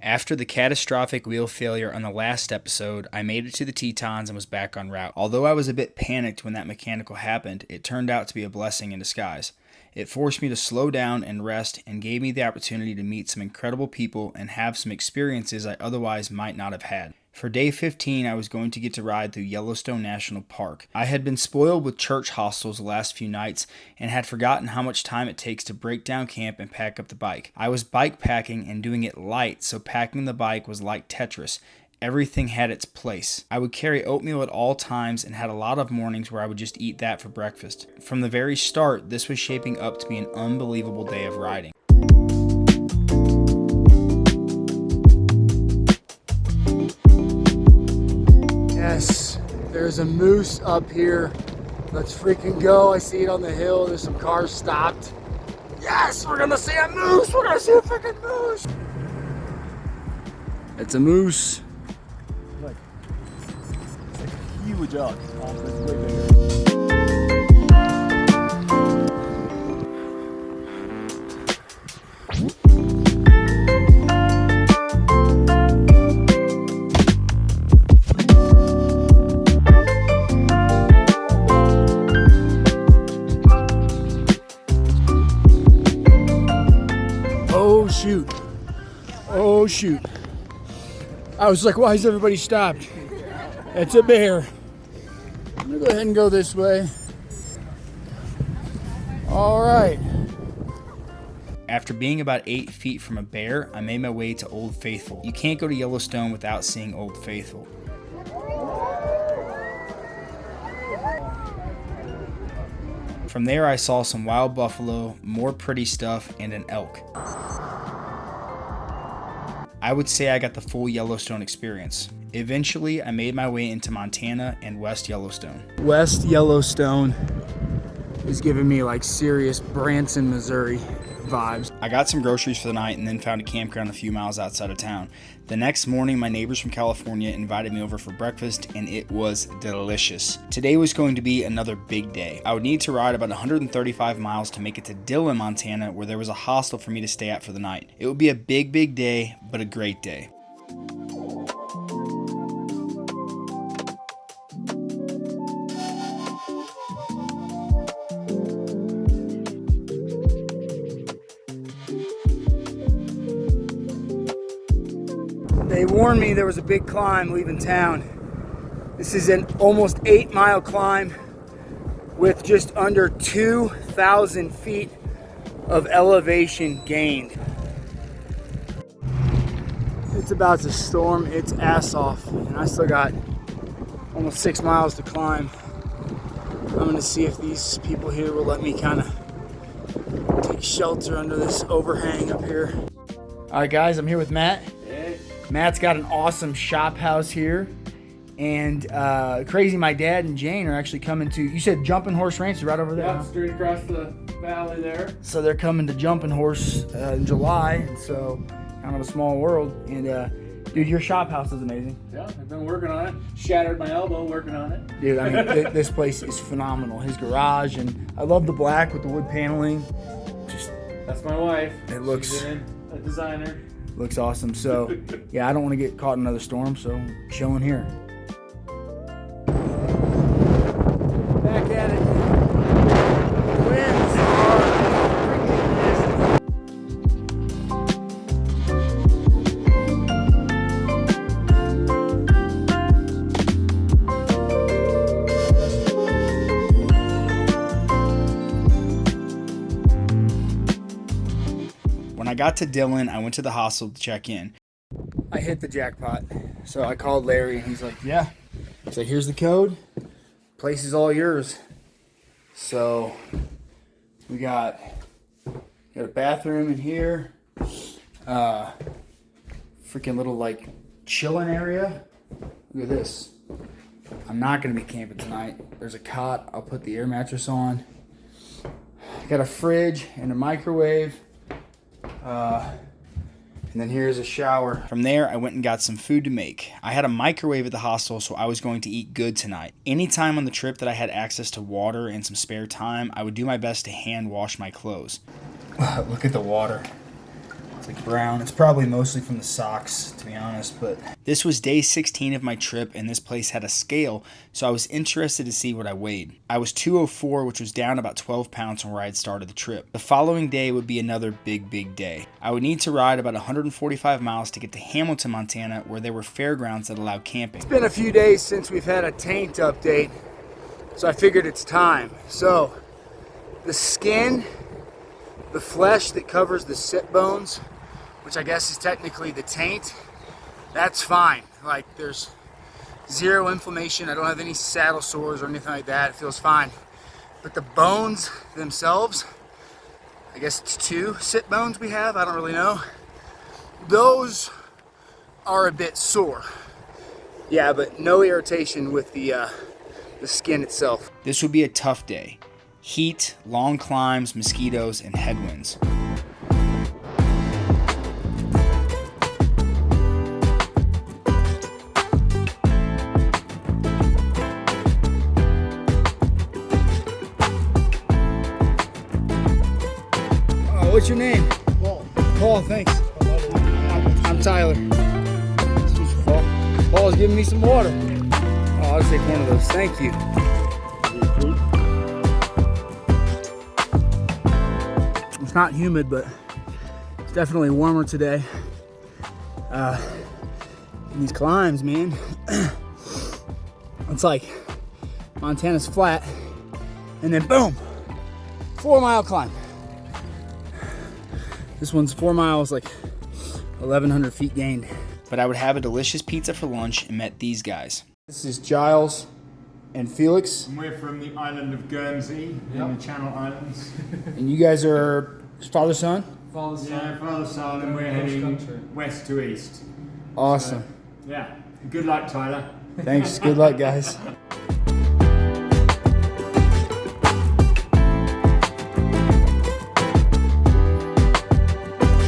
After the catastrophic wheel failure on the last episode, I made it to the Tetons and was back en route. Although I was a bit panicked when that mechanical happened, it turned out to be a blessing in disguise. It forced me to slow down and rest and gave me the opportunity to meet some incredible people and have some experiences I otherwise might not have had. For day 15, I was going to get to ride through Yellowstone National Park. I had been spoiled with church hostels the last few nights and had forgotten how much time it takes to break down camp and pack up the bike. I was bike packing and doing it light, so packing the bike was like Tetris. Everything had its place. I would carry oatmeal at all times and had a lot of mornings where I would just eat that for breakfast. From the very start, this was shaping up to be an unbelievable day of riding. Yes, there's a moose up here. Let's freaking go. I see it on the hill. There's some cars stopped. Yes, we're gonna see a moose. We're gonna see a freaking moose. It's a moose. It's like a huge elk. It's way bigger. Oh shoot. I was like, why is everybody stopped? It's a bear. I'm gonna go ahead and go this way. All right. After being about 8 feet from a bear, I made my way to Old Faithful. You can't go to Yellowstone without seeing Old Faithful. From there, I saw some wild buffalo, more pretty stuff, and an elk. I would say I got the full Yellowstone experience. Eventually, I made my way into Montana and West Yellowstone. West Yellowstone is giving me like serious Branson, Missouri vibes. I got some groceries for the night and then found a campground a few miles outside of town. The next morning, my neighbors from California invited me over for breakfast, and it was delicious. Today was going to be another big day. I would need to ride about 135 miles to make it to Dillon, Montana, where there was a hostel for me to stay at for the night. It would be a big day, but a great day. They warned me there was a big climb leaving town. This is an almost 8-mile climb with just under 2,000 feet of elevation gained. It's about to storm its ass off, and I still got almost 6 miles to climb. I'm gonna see if these people here will let me kind of take shelter under this overhang up here. All right, guys, I'm here with Matt. Matt's got an awesome shop house here, and crazy, my dad and Jane are actually coming to, you said Jumping Horse Ranch is right over there? Yeah, straight across the valley there. So they're coming to Jumping Horse in July, and so kind of a small world. And dude, your shop house is amazing. Yeah, I've been working on it. Shattered my elbow working on it. Dude, I mean, this place is phenomenal. His garage, and I love the black with the wood paneling. Just, that's my wife. It looks, she's a designer. Looks awesome. So yeah, I don't want to get caught in another storm, so chilling here. Back at it. Winds are freaking nasty. When I got to Dillon, I went to the hostel to check in. I hit the jackpot. So I called Larry, and he's like, yeah. He's like, here's the code. Place is all yours. So we got a bathroom in here. Freaking little like chilling area. Look at this. I'm not gonna be camping tonight. There's a cot. I'll put the air mattress on. Got a fridge and a microwave. And then here's a shower. From there, I went and got some food to make. I had a microwave at the hostel, so I was going to eat good tonight. Anytime on the trip that I had access to water and some spare time, I would do my best to hand wash my clothes. Look at the water. It's like brown. It's probably mostly from the socks, to be honest, but this was day 16 of my trip, and this place had a scale, so I was interested to see what I weighed. I was 204, which was down about 12 pounds from where I had started the trip. The following day would be another big day. I would need to ride about 145 miles to get to Hamilton, Montana, where there were fairgrounds that allowed camping. It's been a few days since we've had a taint update, so I figured it's time. So, the skin, the flesh that covers the sit bones, which I guess is technically the taint, that's fine. Like, there's zero inflammation. I don't have any saddle sores or anything like that. It feels fine. But the bones themselves, I guess it's 2 sit bones we have, I don't really know. Those are a bit sore. Yeah, but no irritation with the skin itself. This would be a tough day. Heat, long climbs, mosquitoes, and headwinds. What's your name? Paul. Paul, thanks. I'm Tyler. Paul's giving me some water. Oh, I'll take one of those. Thank you. It's not humid, but it's definitely warmer today. These climbs, man. It's like Montana's flat, and then boom, 4-mile climb. This one's 4 miles, like 1,100 feet gained. But I would have a delicious pizza for lunch and met these guys. This is Giles and Felix. And we're from the island of Guernsey, in the Channel Islands. And you guys are father-son? Yeah, father, son, and we're heading west to east. Awesome. So, yeah, good luck, Tyler. Thanks, good luck, guys.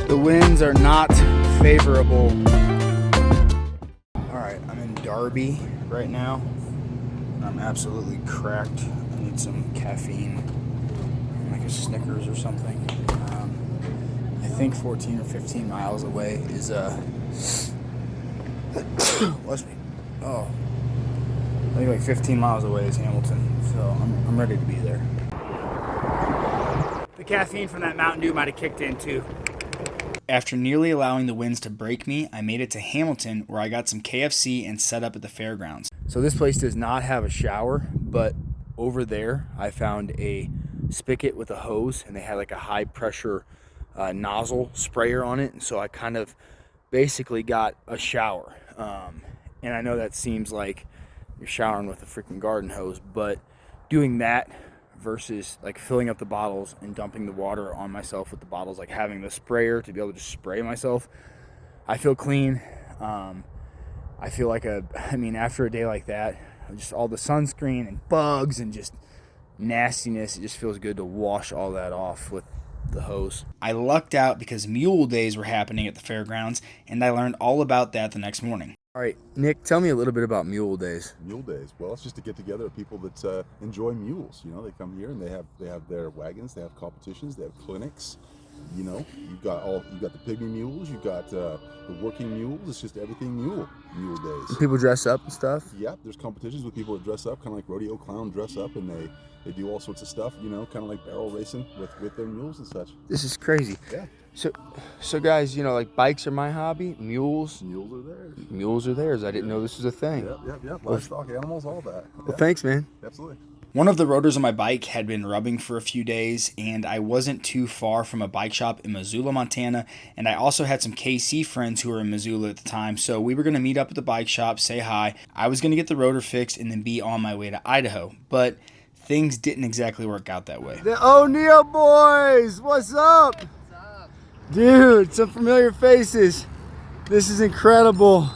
The winds are not favorable. Alright, I'm in Darby right now. I'm absolutely cracked. I need some caffeine, like a Snickers or something. I think 14 or 15 miles away is bless me. Oh, I think like 15 miles away is Hamilton, so I'm ready to be there. The caffeine from that Mountain Dew might have kicked in too. After nearly allowing the winds to break me, I made it to Hamilton, where I got some KFC and set up at the fairgrounds. So this place does not have a shower, but over there I found a spigot with a hose, and they had like a high pressure nozzle sprayer on it, and so I kind of basically got a shower. And I know that seems like you're showering with a freaking garden hose, but doing that versus like filling up the bottles and dumping the water on myself with the bottles, like having the sprayer to be able to just spray myself, I feel clean. I feel like after a day like that, just all the sunscreen and bugs and just nastiness, it just feels good to wash all that off with the hose. I lucked out because mule days were happening at the fairgrounds, and I learned all about that the next morning. All right, Nick, tell me a little bit about mule days. Mule days. Well, it's just to get together of people that enjoy mules. You know, they come here and they have their wagons, they have competitions, they have clinics. You know, you've got the pygmy mules, you've got the working mules. It's just everything mule days. People dress up and stuff. Yeah, there's competitions with people that dress up, kind of like rodeo clown dress up, and they do all sorts of stuff. You know, kind of like barrel racing with their mules and such. This is crazy. Yeah. So guys, you know, like bikes are my hobby. Mules Mules are theirs. are theirs. I didn't know this was a thing. Yep. Livestock, animals, all that. Well, thanks, man. Absolutely. One of the rotors on my bike had been rubbing for a few days, and I wasn't too far from a bike shop in Missoula, Montana, and I also had some KC friends who were in Missoula at the time, so we were going to meet up at the bike shop, say hi. I was going to get the rotor fixed and then be on my way to Idaho, but things didn't exactly work out that way. The O'Neill boys, what's up? Dude, some familiar faces. This is incredible.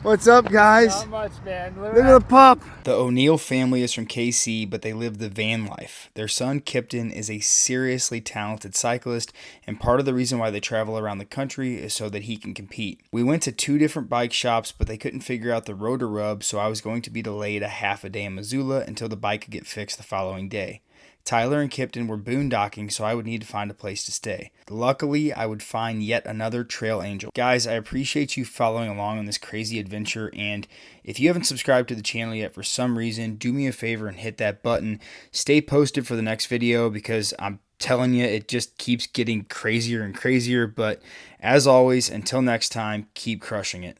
What's up, guys? Not much, man. Look at the pup. The O'Neill family is from KC, but they live the van life. Their son, Kipton, is a seriously talented cyclist, and part of the reason why they travel around the country is so that he can compete. We went to 2 different bike shops, but they couldn't figure out the rotor rub, so I was going to be delayed a half a day in Missoula until the bike could get fixed the following day. Tyler and Kipton were boondocking, so I would need to find a place to stay. Luckily, I would find yet another trail angel. Guys, I appreciate you following along on this crazy adventure, and if you haven't subscribed to the channel yet for some reason, do me a favor and hit that button. Stay posted for the next video because I'm telling you, it just keeps getting crazier and crazier. But as always, until next time, keep crushing it.